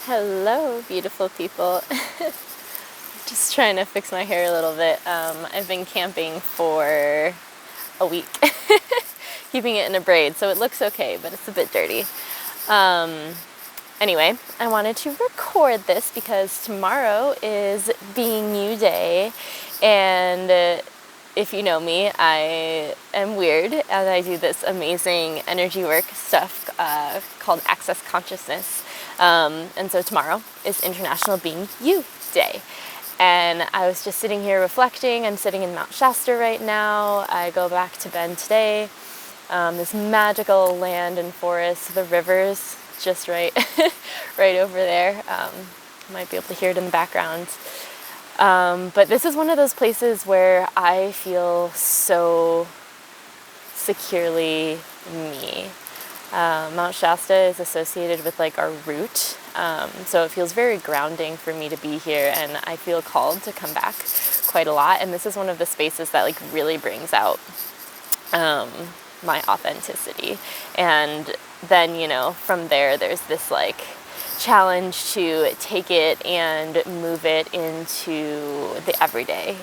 Hello, beautiful people. Just trying to fix my hair a little bit. I've been camping for a week, keeping it in a braid, so it looks okay, but it's a bit dirty. Anyway, I wanted to record this because tomorrow is Being You Day, and if you know me, I am weird, and I do this amazing energy work stuff called Access Consciousness. And so tomorrow is International Being You Day. And I was just sitting here reflecting. I'm sitting in Mount Shasta right now. I go back to Bend today. This magical land and forest, the rivers just right over there. You might be able to hear it in the background. But this is one of those places where I feel so securely me. Mount Shasta is associated with like our root, so it feels very grounding for me to be here, and I feel called to come back quite a lot. And this is one of the spaces that like really brings out my authenticity. And then, you know, from there's this like challenge to take it and move it into the everyday,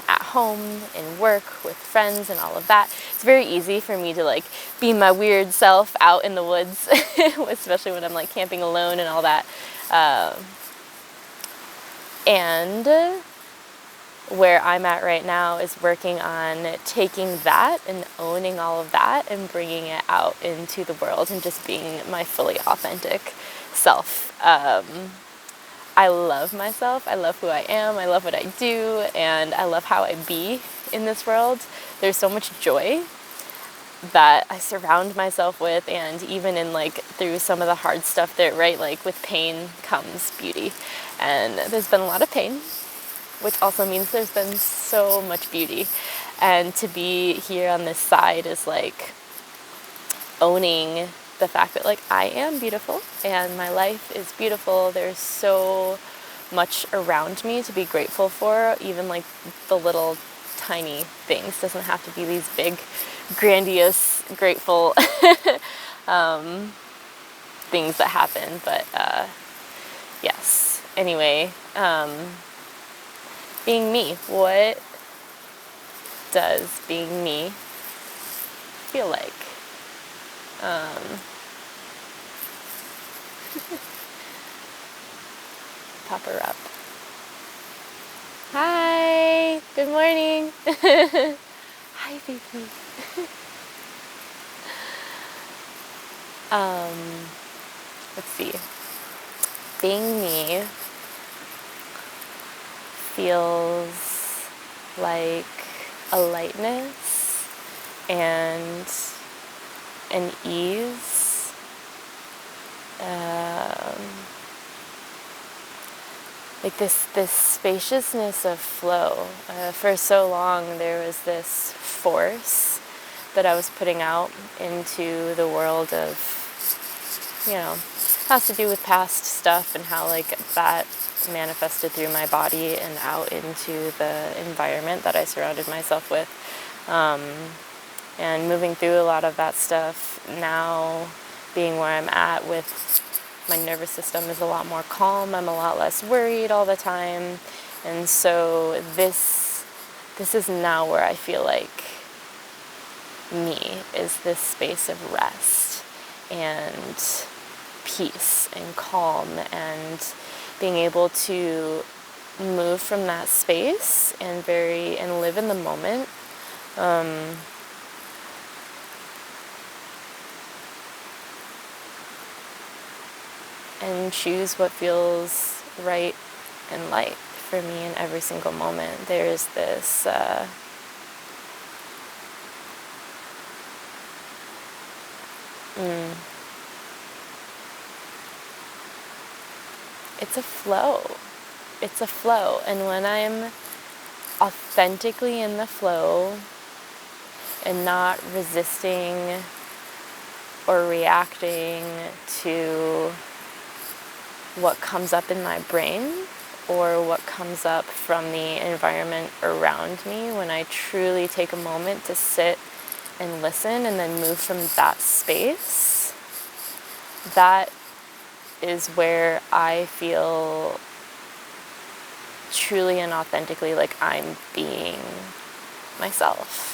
at home, in work, with friends, and all of that. It's very easy for me to like be my weird self out in the woods, especially when I'm like camping alone and all that. And where I'm at right now is working on taking that and owning all of that and bringing it out into the world and just being my fully authentic self. I love myself. I love who I am. I love what I do, and I love how I be in this world. There's so much joy that I surround myself with, and even in like through some of the hard stuff that, right, like with pain comes beauty. And there's been a lot of pain, which also means there's been so much beauty. And to be here on this side is like owning the fact that like I am beautiful and my life is beautiful. There's so much around me to be grateful for, even like the little tiny things. Doesn't have to be these big, grandiose, grateful things that happen. But yes, anyway, being me. What does being me feel like? Pop her up. Hi, good morning. Hi, baby. Let's see. Being me feels like a lightness and an ease, like this spaciousness of flow. For so long there was this force that I was putting out into the world of, you know, has to do with past stuff and how like that manifested through my body and out into the environment that I surrounded myself with. And moving through a lot of that stuff now, being where I'm at with my nervous system is a lot more calm. I'm a lot less worried all the time. And so this is now where I feel like me is this space of rest and peace and calm, and being able to move from that space and live in the moment. And choose what feels right and light for me in every single moment. There's this it's a flow. It's a flow. And when I'm authentically in the flow and not resisting or reacting to what comes up in my brain or what comes up from the environment around me, when I truly take a moment to sit and listen and then move from that space, that is where I feel truly and authentically like I'm being myself.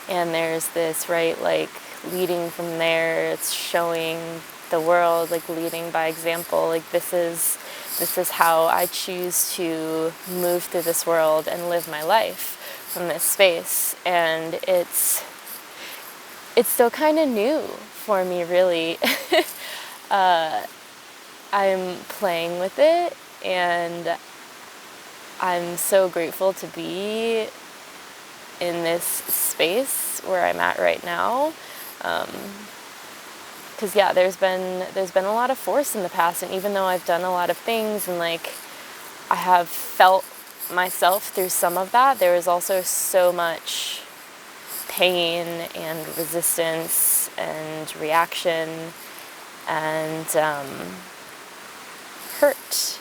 And there's this, right, like leading from there, it's showing the world, like leading by example, like this is how I choose to move through this world and live my life from this space. And it's still kind of new for me, really. I'm playing with it, and I'm so grateful to be in this space where I'm at right now. Because yeah, there's been a lot of force in the past, and even though I've done a lot of things and like I have felt myself through some of that, there is also so much pain and resistance and reaction and hurt.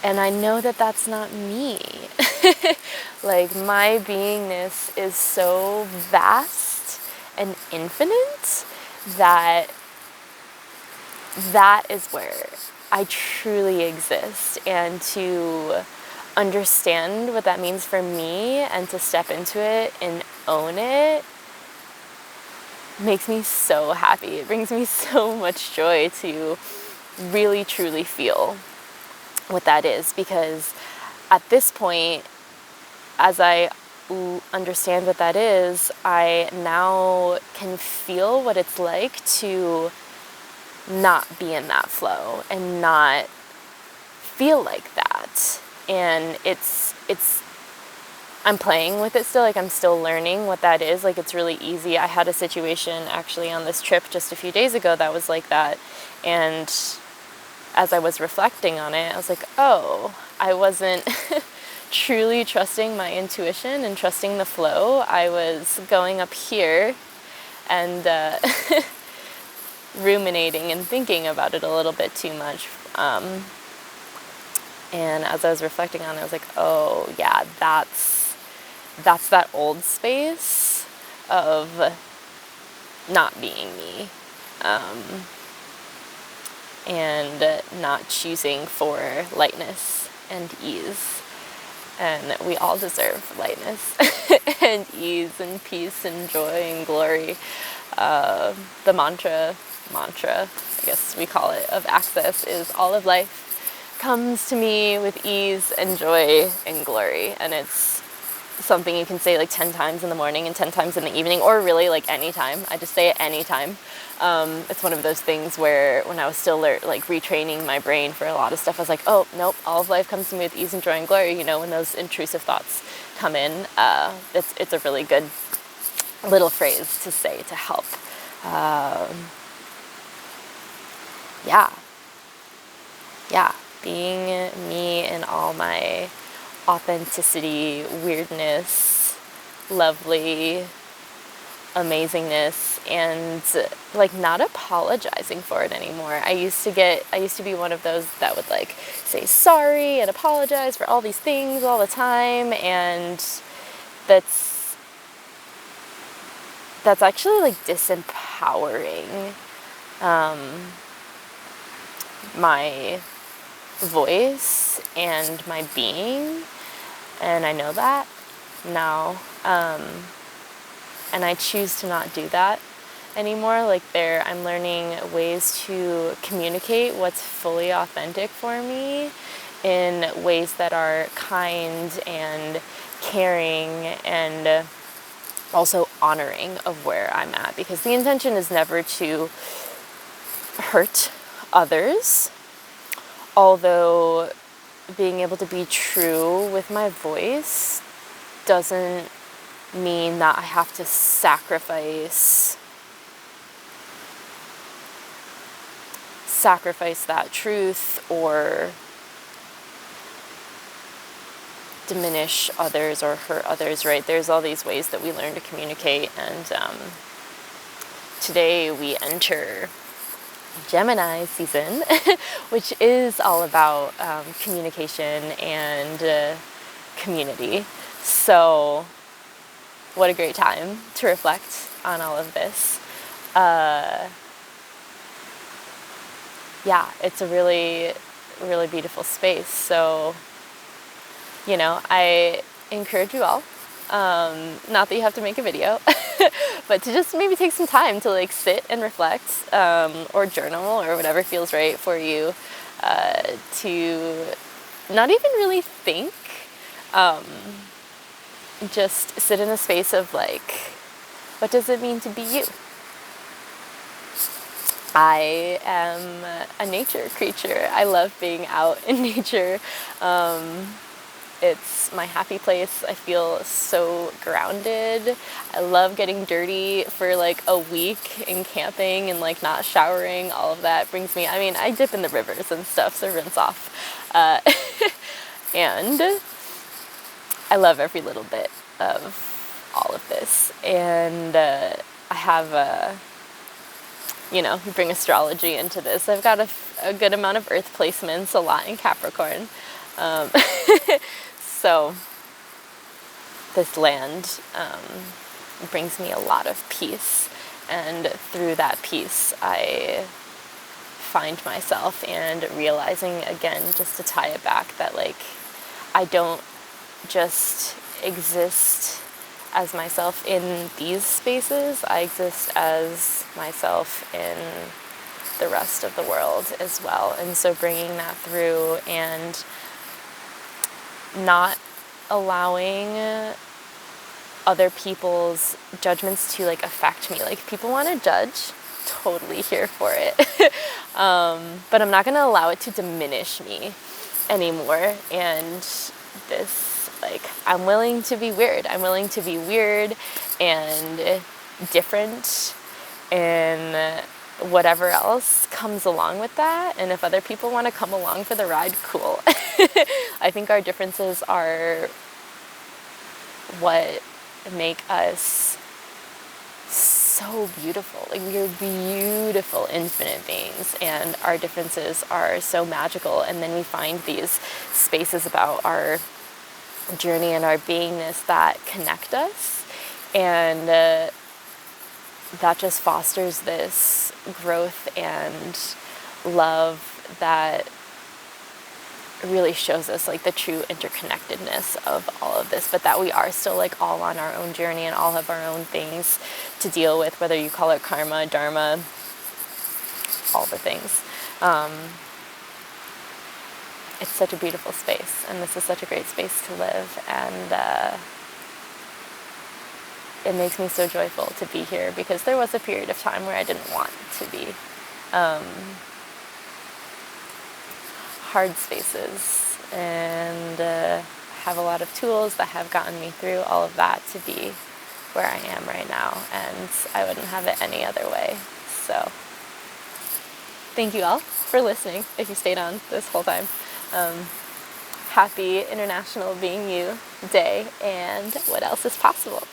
And I know that that's not me. Like, my beingness is so vast and infinite that is where I truly exist. And to understand what that means for me and to step into it and own it makes me so happy. It brings me so much joy to really truly feel what that is, because at this point, as I understand what that is, I now can feel what it's like to not be in that flow and not feel like that. And it's I'm playing with it still, like I'm still learning what that is. Like, it's really easy. I had a situation actually on this trip just a few days ago that was like that, and as I was reflecting on it, I was like, oh, I wasn't truly trusting my intuition and trusting the flow. I was going up here and ruminating and thinking about it a little bit too much. And as I was reflecting on it, I was like, oh yeah, that's that old space of not being me. And not choosing for lightness and ease. And we all deserve lightness and ease and peace and joy and glory. The mantra, I guess we call it, of Access is all of life comes to me with ease and joy and glory. And it's something you can say like 10 times in the morning and 10 times in the evening, or really like anytime. I just say it anytime. It's one of those things where when I was still like retraining my brain for a lot of stuff, I was like, oh, nope, all of life comes to me with ease and joy and glory. You know, when those intrusive thoughts come in, it's a really good little phrase to say to help. Yeah, being me in all my authenticity, weirdness, lovely amazingness, and like not apologizing for it anymore. I used to be one of those that would like say sorry and apologize for all these things all the time, and that's actually like disempowering my voice and my being, and I know that now. And I choose to not do that anymore. Like, I'm learning ways to communicate what's fully authentic for me in ways that are kind and caring and also honoring of where I'm at, because the intention is never to hurt others, although being able to be true with my voice doesn't mean that I have to sacrifice that truth or diminish others or hurt others, right? There's all these ways that we learn to communicate, and today we enter Gemini season, which is all about communication and community. So what a great time to reflect on all of this. Yeah, it's a really, really beautiful space. So, I encourage you all, not that you have to make a video, but to just maybe take some time to like sit and reflect, or journal or whatever feels right for you, to not even really think, just sit in a space of like, what does it mean to be you? I am a nature creature. I love being out in nature. It's my happy place. I feel so grounded. I love getting dirty for like a week and camping and like not showering. All of that brings me, I dip in the rivers and stuff, so rinse off. And I love every little bit of all of this. And I have you bring astrology into this. I've got a good amount of earth placements, a lot in Capricorn. So this land brings me a lot of peace. And through that peace, I find myself, and realizing again, just to tie it back, that like, I don't just exist as myself in these spaces, I exist as myself in the rest of the world as well. And so bringing that through and not allowing other people's judgments to like affect me. Like, people want to judge, totally here for it. But I'm not going to allow it to diminish me anymore. And this, like, I'm willing to be weird. I'm willing to be weird and different and whatever else comes along with that. And if other people want to come along for the ride, cool. I think our differences are what make us so beautiful. Like, we're beautiful, infinite beings, and our differences are so magical. And then we find these spaces about our journey and our beingness that connect us, and that just fosters this growth and love that really shows us like the true interconnectedness of all of this, but that we are still like all on our own journey and all have our own things to deal with, whether you call it karma, dharma, all the things. It's such a beautiful space, and this is such a great space to live, and it makes me so joyful to be here, because there was a period of time where I didn't want to be. Hard spaces, and have a lot of tools that have gotten me through all of that to be where I am right now, and I wouldn't have it any other way. So thank you all for listening, if you stayed on this whole time. Happy International Being You Day, and what else is possible?